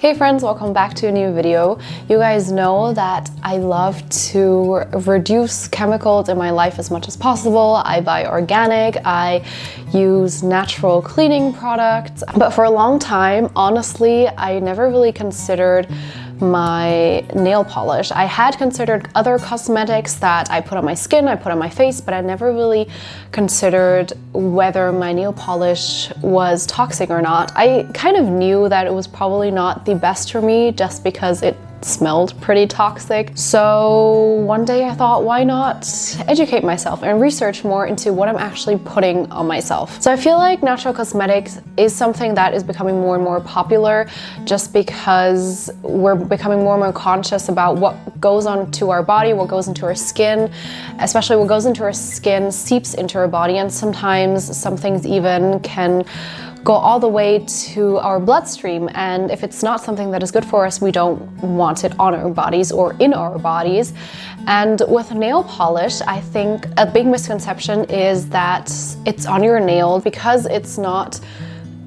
Hey friends, welcome back to a new video. You guys know that I love to reduce chemicals in my life as much as possible. I buy organic, I use natural cleaning products, but for a long time, honestly, I never really considered my nail polish. I had considered other cosmetics that I put on my skin, I put on my face, but I never really considered whether my nail polish was toxic or not. I kind of knew that it was probably not the best for me just because it smelled pretty toxic. So one day I thought, why not educate myself and research more into what I'm actually putting on myself. So I feel like natural cosmetics is something that is becoming more and more popular just because we're becoming more and more conscious about what goes onto our body, what goes into our skin, especially what goes into our skin seeps into our body, and sometimes some things even can go all the way to our bloodstream, and if it's not something that is good for us, we don't want it on our bodies or in our bodies. And with nail polish, I think a big misconception is that it's on your nail because it's not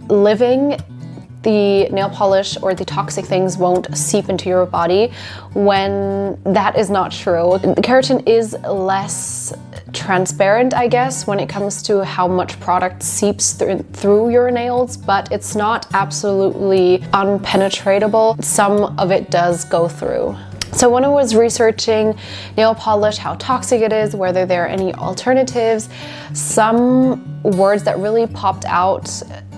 living. The nail polish or the toxic things won't seep into your body, when that is not true. The keratin is less transparent, I guess, when it comes to how much product seeps through your nails, but it's not absolutely unpenetratable. Some of it does go through. So when I was researching nail polish, how toxic it is, whether there are any alternatives, some words that really popped out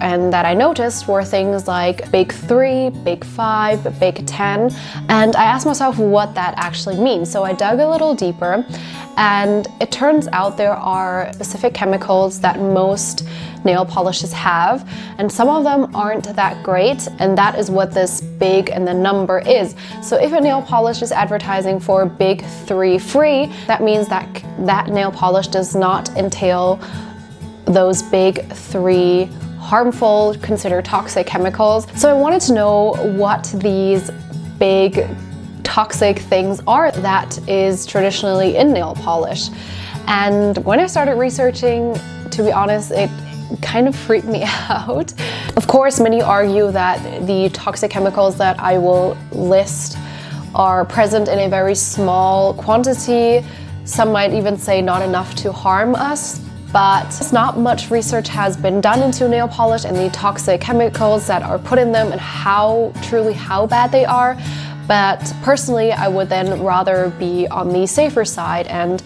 and that I noticed were things like big 3, big 5, big 10, and I asked myself what that actually means. So I dug a little deeper, and it turns out there are specific chemicals that most nail polishes have, and some of them aren't that great, and that is what this big and the number is. So if a nail polish is advertising for big 3 free, that means that that nail polish does not entail those big 3 harmful, considered toxic chemicals. So I wanted to know what these big toxic things are that is traditionally in nail polish. And when I started researching, to be honest, it kind of freaked me out. Of course, many argue that the toxic chemicals that I will list are present in a very small quantity. Some might even say not enough to harm us. But not much research has been done into nail polish and the toxic chemicals that are put in them and how bad they are. But personally, I would then rather be on the safer side and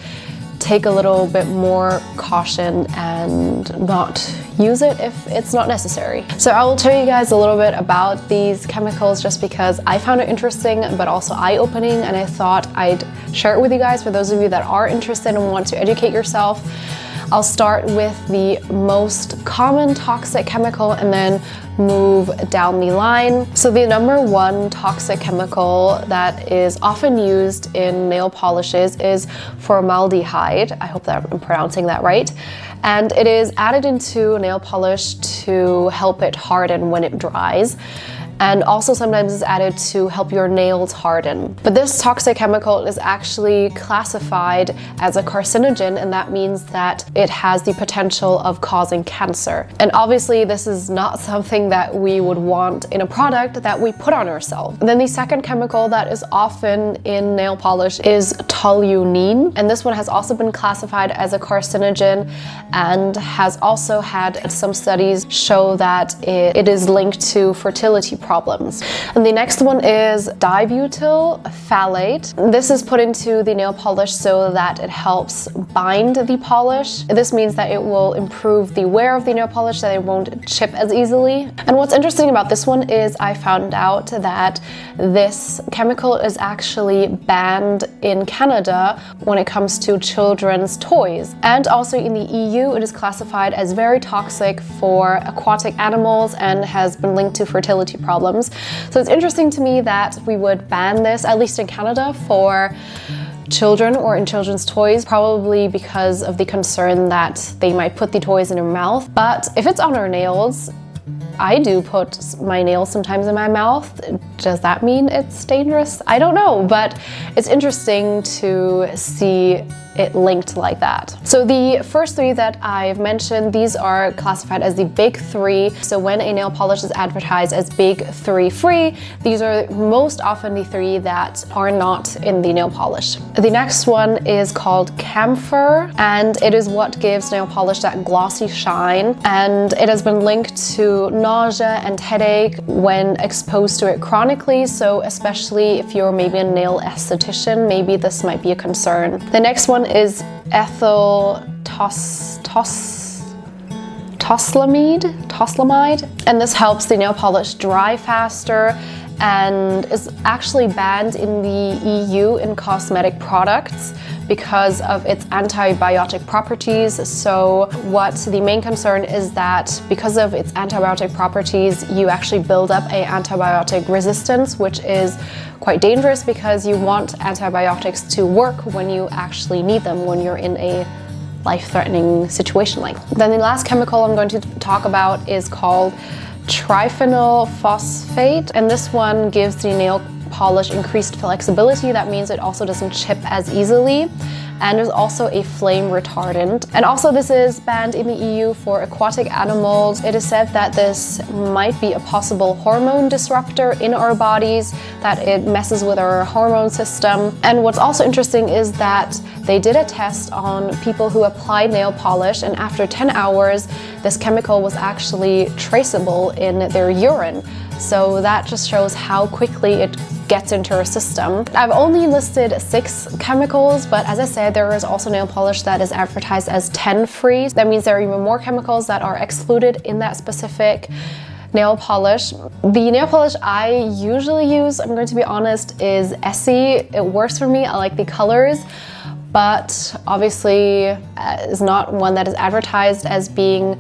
take a little bit more caution and not use it if it's not necessary. So I will tell you guys a little bit about these chemicals just because I found it interesting but also eye-opening, and I thought I'd share it with you guys for those of you that are interested and want to educate yourself. I'll start with the most common toxic chemical and then move down the line. So the number 1 toxic chemical that is often used in nail polishes is formaldehyde. I hope that I'm pronouncing that right. And it is added into nail polish to help it harden when it dries. And also sometimes is added to help your nails harden. But this toxic chemical is actually classified as a carcinogen, and that means that it has the potential of causing cancer. And obviously this is not something that we would want in a product that we put on ourselves. Then the second chemical that is often in nail polish is toluene, and this one has also been classified as a carcinogen and has also had some studies show that it is linked to fertility problems. And the next one is dibutyl phthalate. This is put into the nail polish so that it helps bind the polish. This means that it will improve the wear of the nail polish, that it won't chip as easily. And what's interesting about this one is I found out that this chemical is actually banned in Canada when it comes to children's toys. And also in the EU, it is classified as very toxic for aquatic animals and has been linked to fertility problems. So it's interesting to me that we would ban this, at least in Canada, for children or in children's toys, probably because of the concern that they might put the toys in their mouth. But if it's on our nails, I do put my nails sometimes in my mouth. Does that mean it's dangerous? I don't know, but it's interesting to see it linked like that. So the first three that I've mentioned, these are classified as the big three. So when a nail polish is advertised as big three free, these are most often the three that are not in the nail polish. The next one is called camphor, and it is what gives nail polish that glossy shine, and it has been linked to nausea and headache when exposed to it chronically. So especially if you're maybe a nail esthetician, maybe this might be a concern. The next one is toslamide, and this helps the nail polish dry faster and is actually banned in the EU in cosmetic products because of its antibiotic properties. So what the main concern is that because of its antibiotic properties, you actually build up a antibiotic resistance, which is quite dangerous because you want antibiotics to work when you actually need them, when you're in a life-threatening situation like that. Then the last chemical I'm going to talk about is called triphenyl phosphate, and this one gives the nail polish increased flexibility. That means it also doesn't chip as easily, and there's also a flame retardant. And also this is banned in the EU for aquatic animals. It is said that this might be a possible hormone disruptor in our bodies, that it messes with our hormone system. And what's also interesting is that they did a test on people who applied nail polish, and after 10 hours, this chemical was actually traceable in their urine. So that just shows how quickly it gets into our system. I've only listed 6 chemicals, but as I said, there is also nail polish that is advertised as 10 free. That means there are even more chemicals that are excluded in that specific nail polish. The nail polish I usually use, I'm going to be honest, is Essie. It works for me. I like the colors, but obviously is not one that is advertised as being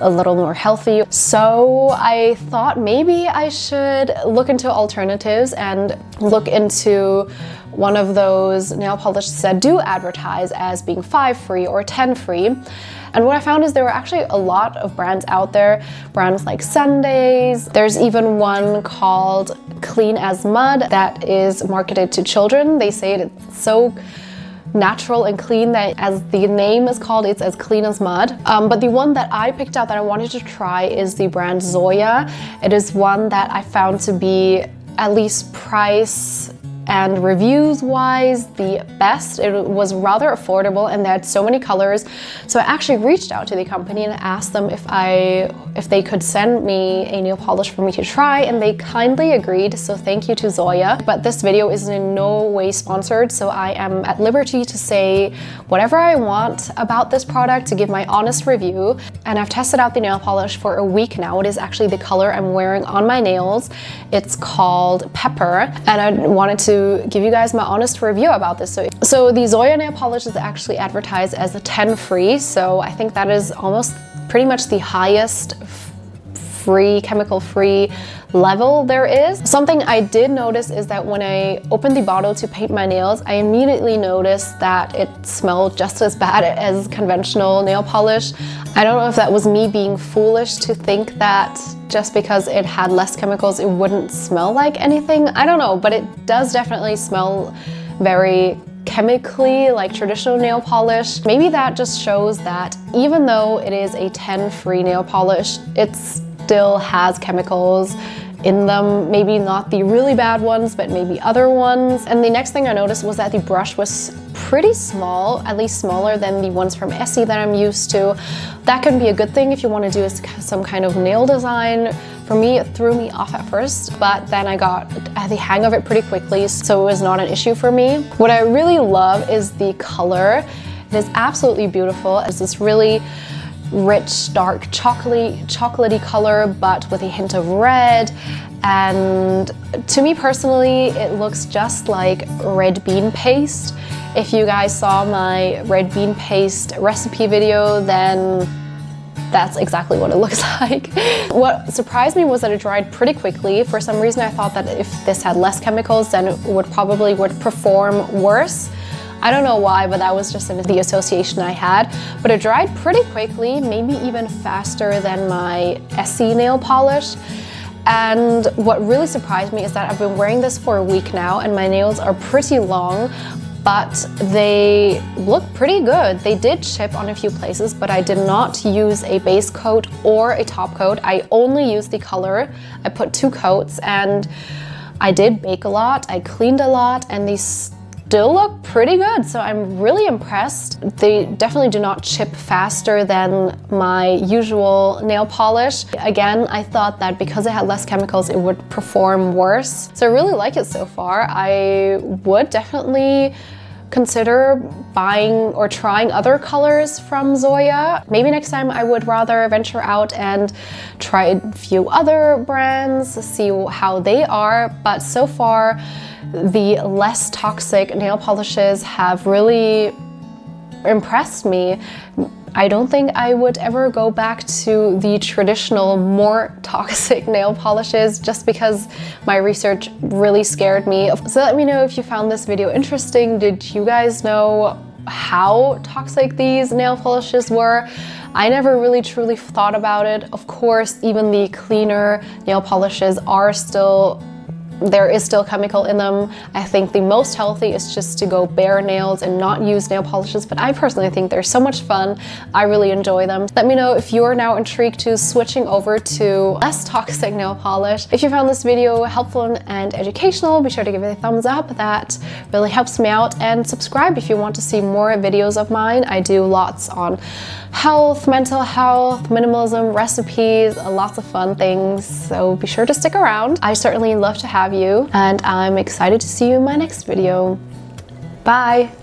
a little more healthy. So I thought maybe I should look into alternatives and look into one of those nail polishes that do advertise as being 5 free or 10 free. And what I found is there were actually a lot of brands out there, brands like Sundays. There's even one called Clean as Mud that is marketed to children. They say it's so natural and clean that, as the name is called, it's as clean as mud. But the one that I picked out that I wanted to try is the brand Zoya. It is one that I found to be, at least price and reviews wise, the best. It was rather affordable and they had so many colors. So I actually reached out to the company and asked them if they could send me a nail polish for me to try, and they kindly agreed. So thank you to Zoya. But this video is in no way sponsored, so I am at liberty to say whatever I want about this product, to give my honest review. And I've tested out the nail polish for a week now. It is actually the color I'm wearing on my nails. It's called Pepper, and I wanted to give you guys my honest review about this. So the Zoya nail polish is actually advertised as a 10 free, so I think that is almost pretty much the highest free, chemical free level there is. Something I did notice is that when I opened the bottle to paint my nails, I immediately noticed that it smelled just as bad as conventional nail polish. I don't know if that was me being foolish to think that just because it had less chemicals, it wouldn't smell like anything. I don't know, but it does definitely smell very chemically like traditional nail polish. Maybe that just shows that even though it is a 10 free nail polish, it still has chemicals in them. Maybe not the really bad ones, but maybe other ones. And the next thing I noticed was that the brush was pretty small, at least smaller than the ones from Essie that I'm used to. That can be a good thing if you want to do some kind of nail design. For me, it threw me off at first, but then I got the hang of it pretty quickly, so it was not an issue for me. What I really love is the color. It is absolutely beautiful. It's this really rich, dark, chocolatey color, but with a hint of red. And to me personally, it looks just like red bean paste. If you guys saw my red bean paste recipe video, then that's exactly what it looks like. What surprised me was that it dried pretty quickly. For some reason, I thought that if this had less chemicals, then it would perform worse. I don't know why, but that was just the association I had. But it dried pretty quickly, maybe even faster than my Essie nail polish. And what really surprised me is that I've been wearing this for a week now and my nails are pretty long, but they look pretty good. They did chip on a few places, but I did not use a base coat or a top coat. I only used the color. I put 2 coats, and I did bake a lot, I cleaned a lot, and these still look pretty good, so I'm really impressed. They definitely do not chip faster than my usual nail polish. Again, I thought that because it had less chemicals, it would perform worse. So I really like it so far. I would definitely consider buying or trying other colors from Zoya. Maybe next time I would rather venture out and try a few other brands, see how they are, but so far the less toxic nail polishes have really impressed me. I don't think I would ever go back to the traditional, more toxic nail polishes just because my research really scared me. So let me know if you found this video interesting. Did you guys know how toxic these nail polishes were? I never really truly thought about it. Of course, even the cleaner nail polishes are still there is still chemical in them. I think the most healthy is just to go bare nails and not use nail polishes, but I personally think they're so much fun. I really enjoy them. Let me know if you're now intrigued to switching over to less toxic nail polish. If you found this video helpful and educational, be sure to give it a thumbs up. That really helps me out, and subscribe if you want to see more videos of mine. I do lots on health, mental health, minimalism, recipes, lots of fun things, so be sure to stick around. I certainly love to have you, and I'm excited to see you in my next video. Bye!